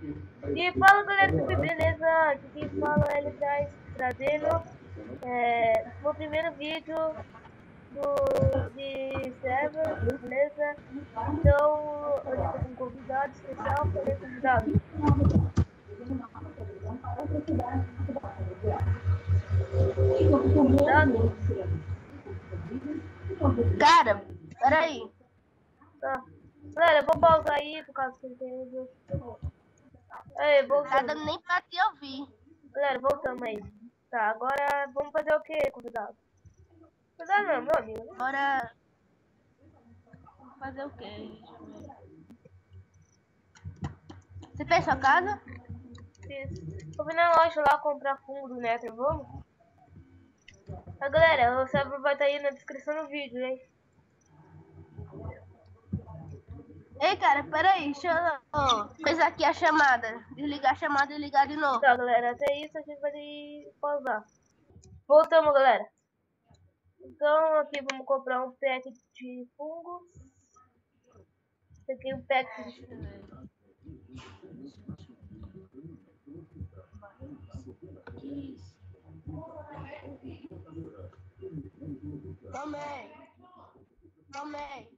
E fala galera, tudo beleza? Aqui quem fala é ele trazendo o primeiro vídeo de server, beleza? Então hoje eu tô com um convidado especial, falei convidado. Convidado? Cara, peraí. Tá. Galera, eu vou pausar aí por causa que ele tem vídeo. Aí, Tá voltando. dando nem pra te ouvir. Galera, voltamos aí. Tá, agora vamos fazer o que, convidado? Convidado não, meu amigo, né? Bora fazer o quê? Você fez sua casa? Fiz. Vou vir na loja lá comprar fungo do Nether, vamos? Ah, galera, o server vai estar aí na descrição do vídeo, hein? Ei, cara, peraí. Deixa eu coisar aqui a chamada. Desligar a chamada e ligar de novo. Tá, galera, até isso a gente vai pausar. Voltamos, galera. Então, aqui vamos comprar um pack de fungo. Esse aqui é um pack de fungo. Tomei.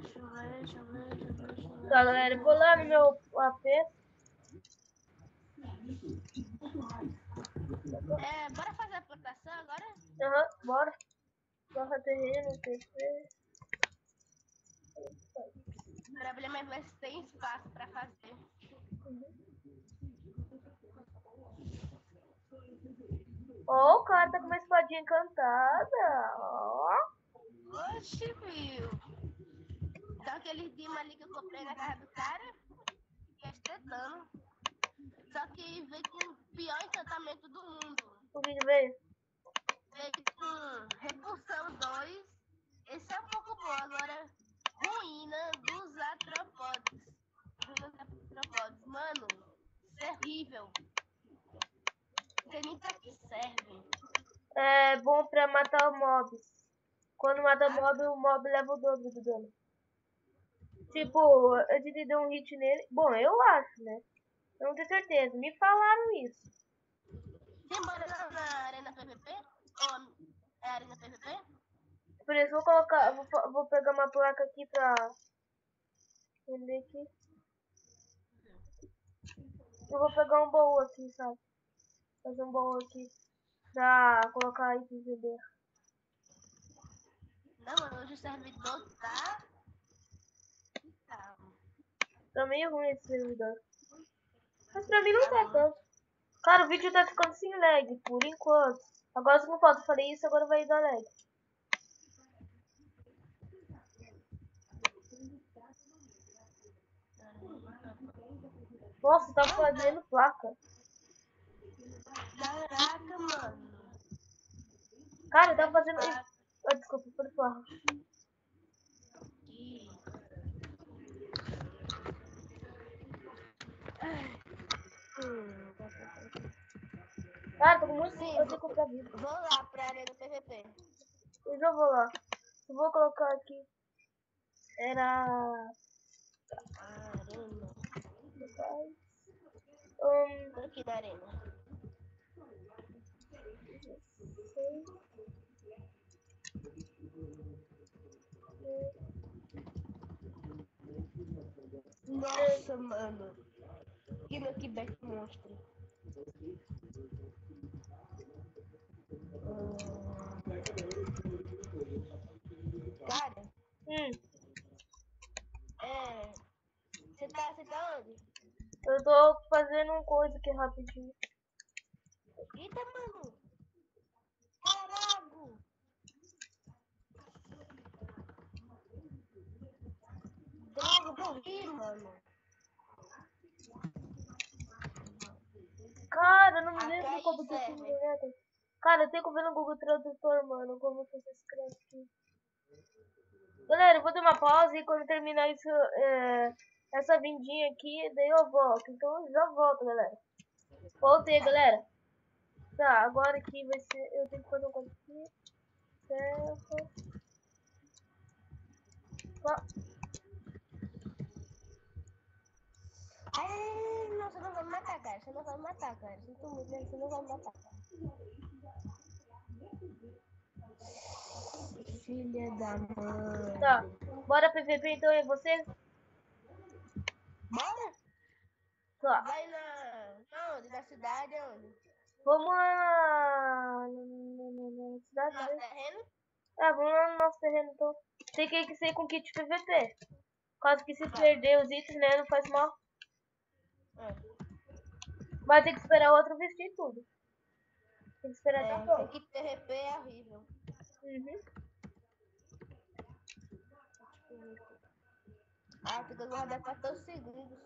Deixa eu ver. Tá, galera, eu vou lá no meu AP. Bora fazer a plantação agora? Aham, bora. Barra terreno, TP. Maravilha, mas vai ter espaço pra fazer. Ó, o cara tá com uma espadinha encantada. Ó. Oxi, viu? Então aquele dima ali que eu comprei na casa do cara, fiquei estretando. Só que veio com o pior encantamento do mundo. O que veio? Veio com repulsão 2. Esse é um pouco bom. Agora, ruína dos artrópodes. Mano, isso é horrível. Não sei nem pra que serve. É bom pra matar mobs. Quando mata mob, o mob leva o dobro do dano. Tipo, eu te dei um hit nele. Bom, eu acho, né? Eu não tenho certeza. Me falaram isso. Simbora na Arena PVP? Ou é Arena PVP? Por isso, vou colocar. Vou pegar uma placa aqui pra. Vender aqui. Eu vou pegar um baú aqui, sabe? Fazer um baú aqui. Pra colocar aí e vender. Não, hoje o servidor tá. Tá meio ruim esse servidor. Mas pra mim não tá tanto. Cara, o vídeo tá ficando sem lag, por enquanto. Agora se não falta, eu falei isso, agora vai dar lag. Nossa, tá fazendo placa. Caraca, mano. Cara, tá fazendo. Ah, desculpa, foi placa. Cara, tô com muito tempo pra vida. Vou lá pra Arena PVP. Eu já vou lá. Eu vou colocar aqui. Era. Arena. Tô aqui da Arena. Nossa, mano. Que meu kickback monstro. Cara. Você tá onde? Eu tô fazendo uma coisa aqui rapidinho. Eita, mano. Caraca. Droga, morri, mano. Cara, eu não me lembro como que eu fiz. Cara, eu tenho que ver no Google Tradutor, mano, como que você escreve aqui. Galera, eu vou dar uma pausa e quando terminar isso, essa vindinha aqui, daí eu volto. Então eu já volto, galera. Voltei, galera. Tá, agora aqui vai ser. Eu tenho que fazer um coisa aqui. Certo. Ai, não, você não vai me matar, cara. Você não vai me matar, cara. Sinto muito, mas você não vai me matar. Filha da mãe. Tá. Bora PVP então, e você? Bora? Tá. Vai onde? Na cidade, onde? Vamos lá na cidade, No né? terreno? Vamos lá no nosso terreno então. Tem que ser com kit PVP. Caso que se perder os itens, né? Não faz mal. É. Mas tem que esperar o outro vestir tudo. Tem que esperar até Tem pronto. que TRP é horrível. Uhum. Tem que guardar 14 segundos.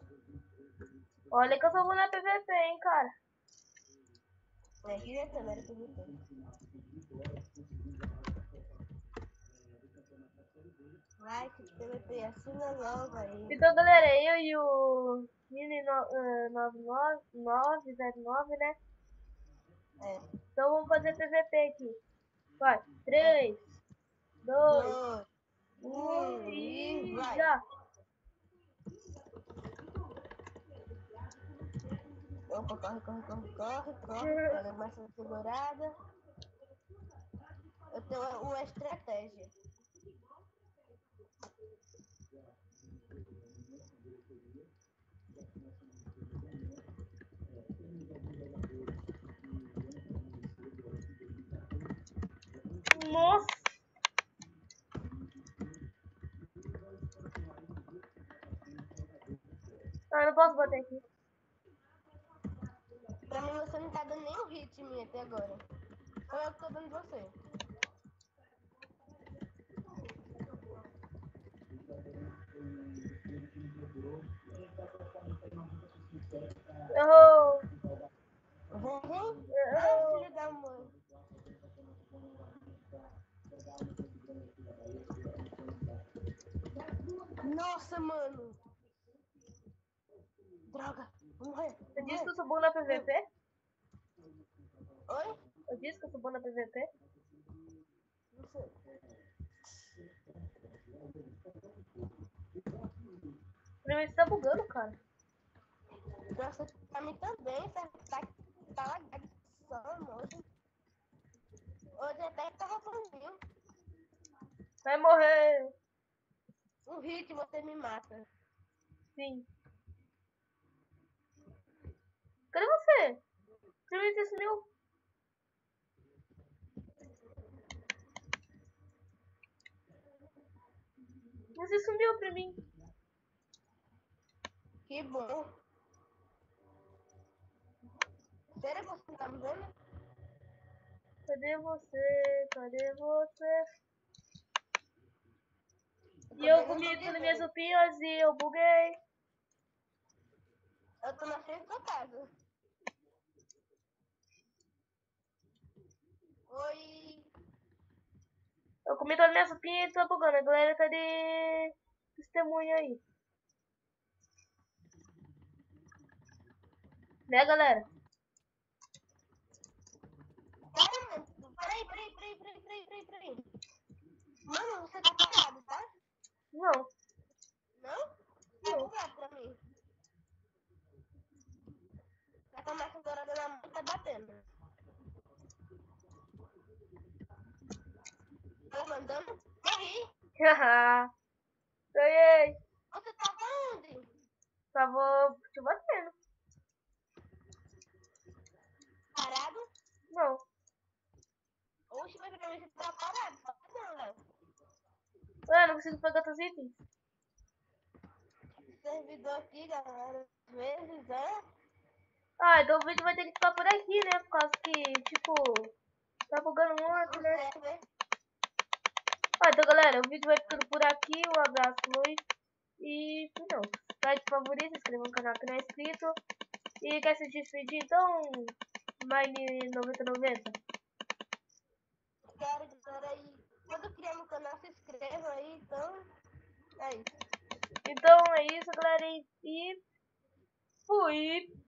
Olha que eu sou bom na PVP, hein, cara. Queria também era PVP. Vai, que PVP, assina logo aí. Então, galera, eu e o Mini 9909, né? É. Então vamos fazer PVP aqui. Vai. 3, 2, 1 e Vai. já. Opa, corre. Pega mais segurada. Eu tenho uma estratégia. Nossa. Não posso bater aqui. Pra mim você não tá dando nenhum hit em mim até agora. Só eu que tô dando você. Errou. Ai, filho da mãe. Nossa, mano. Droga. Vou morrer. Eu disse que eu sou bom na PVP? Oi? Eu disse que eu sou bom na PVP? Não sei. Pra mim, você tá bugando, cara. Nossa, pra mim também. Tá lagado hoje. Hoje até tava fazendo. Vai morrer. Um hit você me mata. Sim. Cadê você? Você sumiu. Você sumiu pra mim. Que bom. Será que você tá me vendo? Cadê você? Cadê você? E eu comi todas as minhas sopinhas e eu buguei. Eu tô na frente da casa. Oi. Eu comi todas as minhas sopinhas e tô bugando. A galera tá de testemunha aí. Né, galera? Cara, peraí. Mano, você tá parado, tá? Não. Não? Tá bugado pra mim. A tomada dourada na mão tá batendo. Tá mandando? Morri. Haha. Ganhei. Você tá onde? Tava te batendo. Parado? Não. Oxe, mas pra mim você tá parado. Não, Léo. Eu não consigo pegar teus itens. Servidor aqui, galera. Às vezes, Então o vídeo vai ter que ficar por aqui, né? Por causa que, tipo, tá bugando muito, né? Então galera, o vídeo vai ficando por aqui. Um abraço, Luiz. E não. Like, favorito, inscreva no canal que não é inscrito. E quer se despedir então, Mine 9090? Quero, galera, aí. Quando criar no canal, se inscreva aí, então. É isso. Então é isso, galera. E fui!